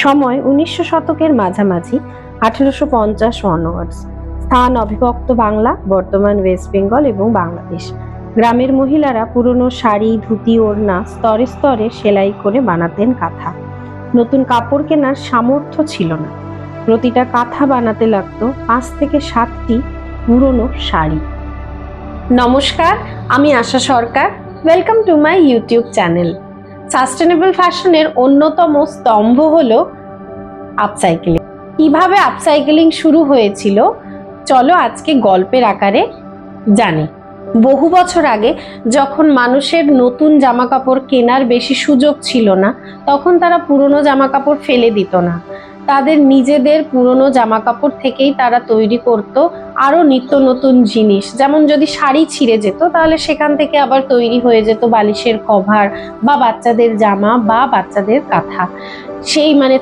সময় 1900 শতকের মাঝামাঝি, 1850 অনওয়ার্ডস। স্থান অবিভক্ত বাংলা, বর্তমান ওয়েস্ট বেঙ্গল এবং বাংলাদেশ। গ্রামের মহিলারা পুরনো শাড়ি, ধুতি, ওড়না স্তরে স্তরে সেলাই করে বানাতেন কাঁথা। নতুন কাপড় কেনার সামর্থ্য ছিল না। প্রতিটা কাঁথা বানাতে লাগতো 5 থেকে 7টি পুরনো শাড়ি। নমস্কার, আমি Asha Sarkar. Welcome to my YouTube channel. Sustainable ফ্যাশনের অন্যতম স্তম্ভ হলো আপসাইক্লিং। কিভাবে আপসাইক্লিং শুরু হয়েছিল চলো আজকে গল্পের আকারে জানি। বহু বছর আগে যখন মানুষের নতুন জামা কাপড় কেনার বেশি সুযোগ ছিল না, তখন তারা পুরনো জামা কাপড় ফেলে দিত না। তাদের নিজেদের পুরনো জামা কাপড় থেকেই তারা তৈরি করত আরো নিত্য নতুন জিনিস। যেমন যদি শাড়ি ছিঁড়ে যেত তাহলে সেখান থেকে আবার তৈরি হয়ে যেত বালিশের কভার বা বাচ্চাদের জামা বা বাচ্চাদের কাঁথা।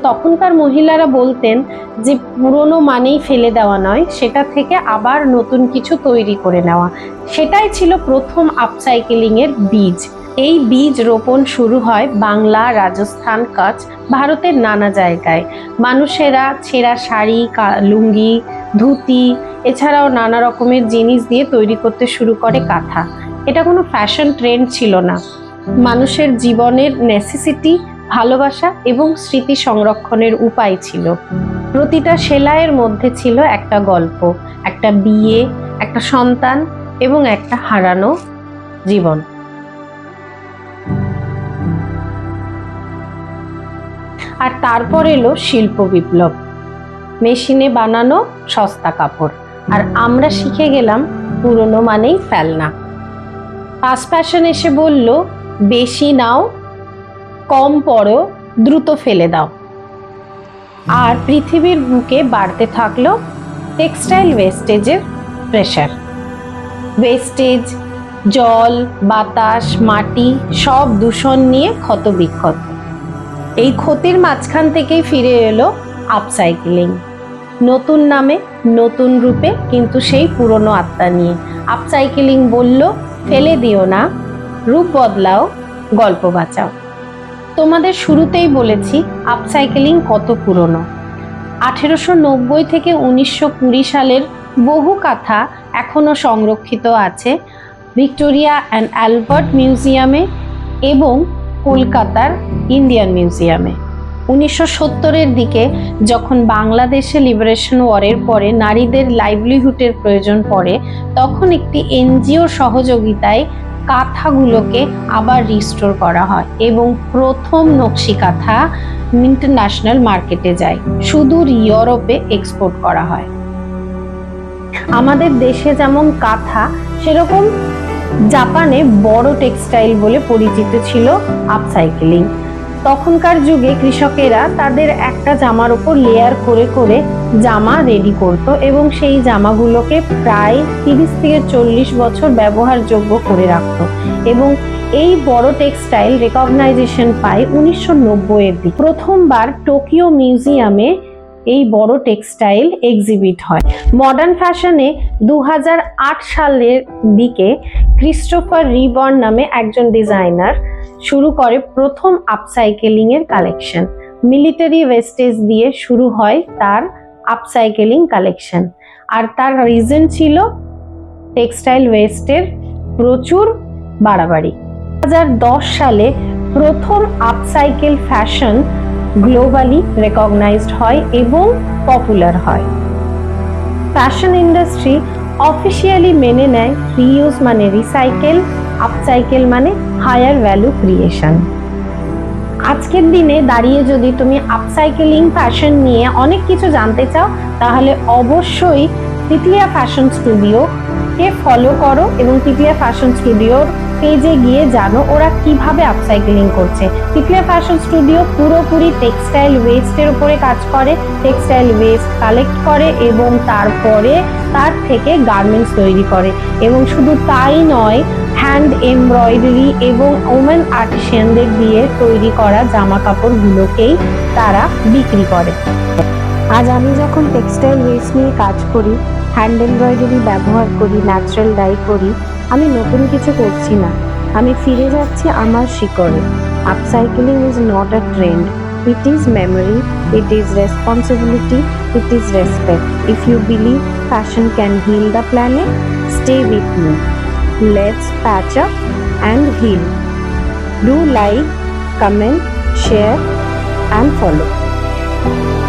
তখনকার মহিলারা বলতেন যে পুরনো মানেই ফেলে দেওয়া নয়, সেটা থেকে আবার নতুন কিছু তৈরি করে নেওয়া। সেটাই ছিল প্রথম আপসাইক্লিং এর বীজ। এই বীজ রোপণ শুরু হয় বাংলা, রাজস্থান, কচ্ছ, ভারতের নানা জায়গায়। মানুষেরা ছেঁড়া শাড়ি, লুঙ্গি, ধুতি এছাড়াও নানা রকমের জিনিস দিয়ে তৈরি করতে শুরু করে কাঁথা। এটা কোনো ফ্যাশন ট্রেন্ড ছিল না, মানুষের জীবনের নেসেসিটি, ভালোবাসা এবং স্মৃতি সংরক্ষণের উপায় ছিল। প্রতিটা সেলাইয়ের মধ্যে ছিল একটা গল্প, একটা বিয়ে, একটা সন্তান এবং একটা হারানো জীবন। আর তারপর এলো শিল্প বিপ্লব, মেশিনে বানানো সস্তা কাপড়, আর আমরা শিখে গেলাম পুরনো মানেই ফেলনা। ফাস্ট ফ্যাশন এসে বলল বেশি নাও, কম পরো, দ্রুত ফেলে দাও। আর পৃথিবীর বুকে বাড়তে থাকলো টেক্সটাইল ওয়েস্টেজের প্রেশার। ওয়েস্টেজ, জল, বাতাস, মাটি সব দূষণ নিয়ে ক্ষতবিক্ষত। এই ক্ষতির মাঝখান থেকেই ফিরে এলো আপসাইক্লিং, নতুন নামে, নতুন রূপে, কিন্তু সেই পুরনো আত্মা নিয়ে। আপসাইক্লিং বলল ফেলে দিও না, রূপ বদলাও, গল্প বাঁচাও। তোমাদের শুরুতেই বলেছি আপসাইক্লিং কত পুরনো। 1890 থেকে 1920 সালের বহু কাঁথা এখনো সংরক্ষিত আছে ভিক্টোরিয়া অ্যান্ড অ্যালবার্ট মিউজিয়ামে এবং কলকাতার ইন্ডিয়ান মিউজিয়ামে। 1970-এর দিকে যখন বাংলাদেশে লিবারেশন ওয়ারের পরে নারীদের লাইভলিহুডের প্রয়োজন পড়ে, তখন একটি এনজিওর সহযোগিতায় কাঁথাগুলোকে আবার রিস্টোর করা হয় এবং প্রথম নকশি কাঁথা ইন্টারন্যাশনাল মার্কেটে যায়, সুদূর ইউরোপে এক্সপোর্ট করা হয়। আমাদের দেশে যেমন কাঁথা, সেরকম জাপানে বড় টেক্সটাইল বলে পরিচিত ছিল আপসাইক্লিং। তখনকার যুগে কৃষকেরা তাদের একটা জামার উপর লেয়ার করে করে জামা রেডি করত এবং সেই জামাগুলোকে প্রায় 30 থেকে 40 বছর ব্যবহারযোগ্য করে রাখত। এবং এই বড় টেক্সটাইল রেকগনাইজেশন পায় 1990-এর দিকে। প্রথমবার টোকিও মিউজিয়ামে এই বড় টেক্সটাইল এক্সিবিট হয়। মডার্ন ফ্যাশনে 2008 সালের দিকে ক্রিস্টোফার রিবর্ন নামে একজন ডিজাইনার শুরু করে প্রথম আপসাইক্লিং এর কালেকশন। মিলিটারি ওয়েস্টেজ দিয়ে শুরু হয় তার আপসাইক্লিং কালেকশন, আর তার রিজন ছিল টেক্সটাইল ওয়েস্টের প্রচুর বাড়াবাড়ি। 2010 সালে প্রথম আপসাইকেল ফ্যাশন গ্লোবালি রেকগনাইজড হয় এবং পপুলার হয়। ফ্যাশন ইন্ডাস্ট্রি অফিসিয়ালি মেনে নেয় রিইউজ মানে রিসাইকেল, আপসাইকেল মানে হায়ার ভ্যালু ক্রিয়েশন। আজকের দিনে দাঁড়িয়ে যদি তুমি আপসাইক্লিং ফ্যাশন নিয়ে অনেক কিছু জানতে চাও, তাহলে অবশ্যই তিতলিয়া ফ্যাশন স্টুডিওকে ফলো করো এবং তিতলিয়া ফ্যাশন স্টুডিওর পেজে গিয়ে জানো ওরা কিভাবে আপসাইক্লিং করছে। তিতলিয়া ফ্যাশন স্টুডিও পুরোপুরি টেক্সটাইল ওয়েস্টের উপরে কাজ করে, টেক্সটাইল ওয়েস্ট কালেক্ট করে এবং তারপরে তার থেকে গার্মেন্টস তৈরি করে। এবং শুধু তাই নয়, হ্যান্ড এমব্রয়ডারি এবং ওমেন আর্টিশিয়ানদের দিয়ে তৈরি করা জামা কাপড়গুলোকেই তারা বিক্রি করে। আজ আমি যখন টেক্সটাইল ওয়েস্ট নিয়ে কাজ করি, হ্যান্ড এমব্রয়ডারি ব্যবহার করি, ন্যাচারাল ডাই করি, আমি নতুন কিছু করছি না, আমি ফিরে যাচ্ছি আমার শিকড়ে। Upcycling is not a trend, It is memory, it is responsibility, it is respect. If you believe fashion can heal the planet, stay with me. Let's patch up and heal. Do like, comment, share, and follow.